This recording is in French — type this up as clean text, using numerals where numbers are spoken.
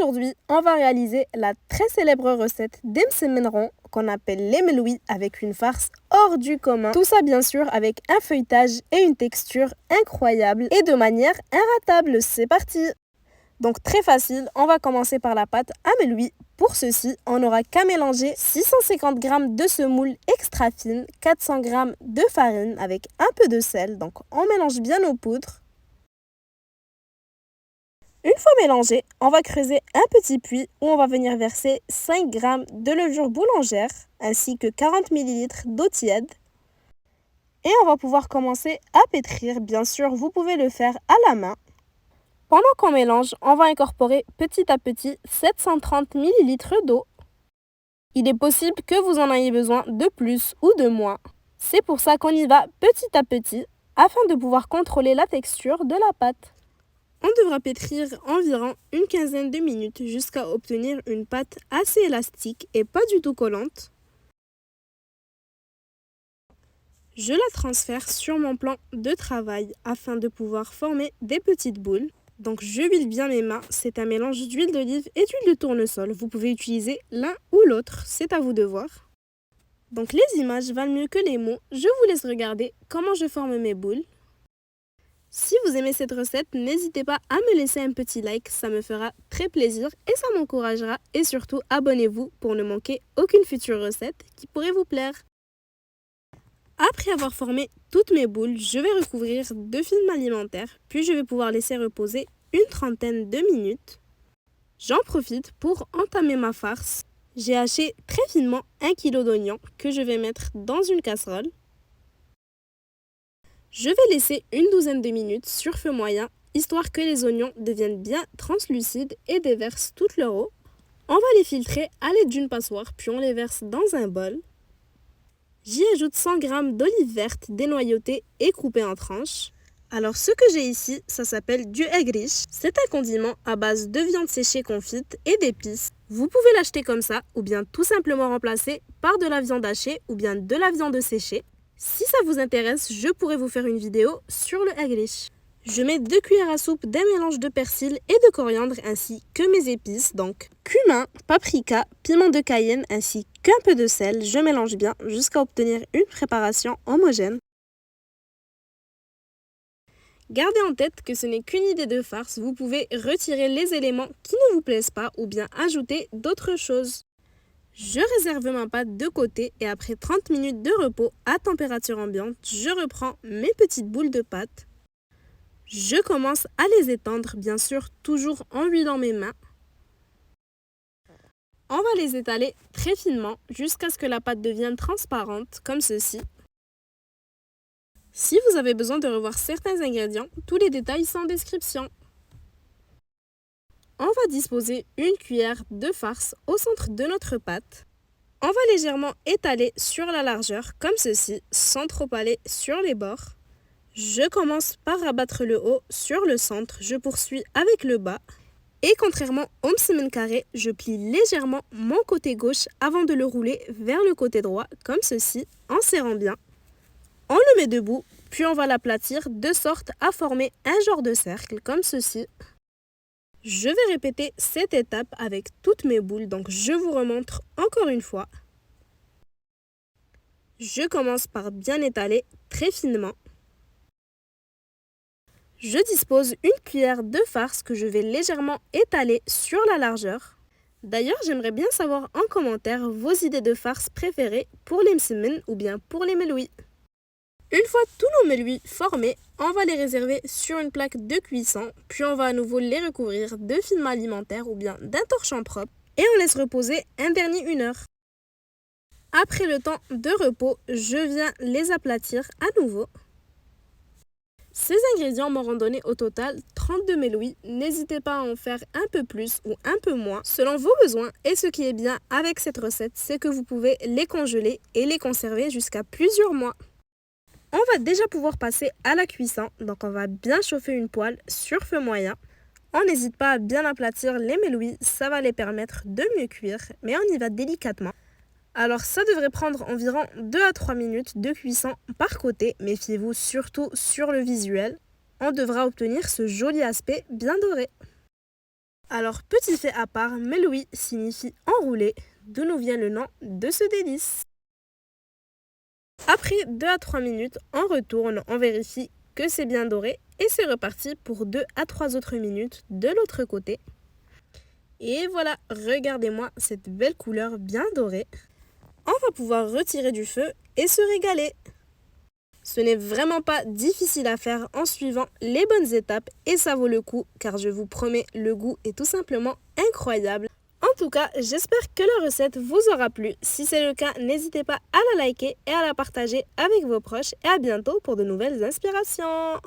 Aujourd'hui, on va réaliser la très célèbre recette des msemenron qu'on appelle les meloui avec une farce hors du commun. Tout ça bien sûr avec un feuilletage et une texture incroyable et de manière inratable. C'est parti! Donc très facile, on va commencer par la pâte à meloui. Pour ceci, on n'aura qu'à mélanger 650 g de semoule extra fine, 400 g de farine avec un peu de sel. Donc on mélange bien nos poudres. Une fois mélangé, on va creuser un petit puits où on va venir verser 5 g de levure boulangère ainsi que 40 ml d'eau tiède. Et on va pouvoir commencer à pétrir. Bien sûr, vous pouvez le faire à la main. Pendant qu'on mélange, on va incorporer petit à petit 730 ml d'eau. Il est possible que vous en ayez besoin de plus ou de moins. C'est pour ça qu'on y va petit à petit afin de pouvoir contrôler la texture de la pâte. On devra pétrir environ une quinzaine de minutes jusqu'à obtenir une pâte assez élastique et pas du tout collante. Je la transfère sur mon plan de travail afin de pouvoir former des petites boules. Donc je huile bien mes mains, c'est un mélange d'huile d'olive et d'huile de tournesol. Vous pouvez utiliser l'un ou l'autre, c'est à vous de voir. Donc les images valent mieux que les mots, je vous laisse regarder comment je forme mes boules. Si vous aimez cette recette, n'hésitez pas à me laisser un petit like, ça me fera très plaisir et ça m'encouragera. Et surtout, abonnez-vous pour ne manquer aucune future recette qui pourrait vous plaire. Après avoir formé toutes mes boules, je vais recouvrir de film alimentaire, puis je vais pouvoir laisser reposer une trentaine de minutes. J'en profite pour entamer ma farce. J'ai haché très finement 1 kg d'oignons que je vais mettre dans une casserole. Je vais laisser une douzaine de minutes sur feu moyen, histoire que les oignons deviennent bien translucides et déversent toute leur eau. On va les filtrer à l'aide d'une passoire, puis on les verse dans un bol. J'y ajoute 100 g d'olives vertes dénoyautées et coupées en tranches. Alors ce que j'ai ici, ça s'appelle du egrish. C'est un condiment à base de viande séchée confite et d'épices. Vous pouvez l'acheter comme ça ou bien tout simplement remplacer par de la viande hachée ou bien de la viande séchée. Si ça vous intéresse, je pourrais vous faire une vidéo sur le egrish. Je mets 2 cuillères à soupe d'un mélange de persil et de coriandre ainsi que mes épices, donc cumin, paprika, piment de Cayenne ainsi qu'un peu de sel. Je mélange bien jusqu'à obtenir une préparation homogène. Gardez en tête que ce n'est qu'une idée de farce, vous pouvez retirer les éléments qui ne vous plaisent pas ou bien ajouter d'autres choses. Je réserve ma pâte de côté et après 30 minutes de repos à température ambiante, je reprends mes petites boules de pâte. Je commence à les étendre, bien sûr toujours en huilant mes mains. On va les étaler très finement jusqu'à ce que la pâte devienne transparente, comme ceci. Si vous avez besoin de revoir certains ingrédients, tous les détails sont en description. On va disposer une cuillère de farce au centre de notre pâte. On va légèrement étaler sur la largeur, comme ceci, sans trop aller sur les bords. Je commence par rabattre le haut sur le centre, je poursuis avec le bas. Et contrairement au msemen carré, je plie légèrement mon côté gauche avant de le rouler vers le côté droit, comme ceci, en serrant bien. On le met debout, puis on va l'aplatir de sorte à former un genre de cercle, comme ceci. Je vais répéter cette étape avec toutes mes boules, donc je vous remontre encore une fois. Je commence par bien étaler très finement. Je dispose une cuillère de farce que je vais légèrement étaler sur la largeur. D'ailleurs, j'aimerais bien savoir en commentaire vos idées de farce préférées pour les msemen ou bien pour les meloui. Une fois tous nos meloui formés, on va les réserver sur une plaque de cuisson, puis on va à nouveau les recouvrir de film alimentaire ou bien d'un torchon propre et on laisse reposer un dernier 1 heure. Après le temps de repos, je viens les aplatir à nouveau. Ces ingrédients m'auront donné au total 32 meloui. N'hésitez pas à en faire un peu plus ou un peu moins selon vos besoins. Et ce qui est bien avec cette recette, c'est que vous pouvez les congeler et les conserver jusqu'à plusieurs mois. On va déjà pouvoir passer à la cuisson, donc on va bien chauffer une poêle sur feu moyen. On n'hésite pas à bien aplatir les meloui, ça va les permettre de mieux cuire, mais on y va délicatement. Alors ça devrait prendre environ 2 à 3 minutes de cuisson par côté, méfiez-vous surtout sur le visuel. On devra obtenir ce joli aspect bien doré. Alors, petit fait à part, meloui signifie enroulé, d'où nous vient le nom de ce délice. Après 2 à 3 minutes, on retourne, on vérifie que c'est bien doré et c'est reparti pour 2 à 3 autres minutes de l'autre côté. Et voilà, regardez-moi cette belle couleur bien dorée. On va pouvoir retirer du feu et se régaler. Ce n'est vraiment pas difficile à faire en suivant les bonnes étapes et ça vaut le coup car je vous promets, le goût est tout simplement incroyable. En tout cas, j'espère que la recette vous aura plu. Si c'est le cas, n'hésitez pas à la liker et à la partager avec vos proches et à bientôt pour de nouvelles inspirations.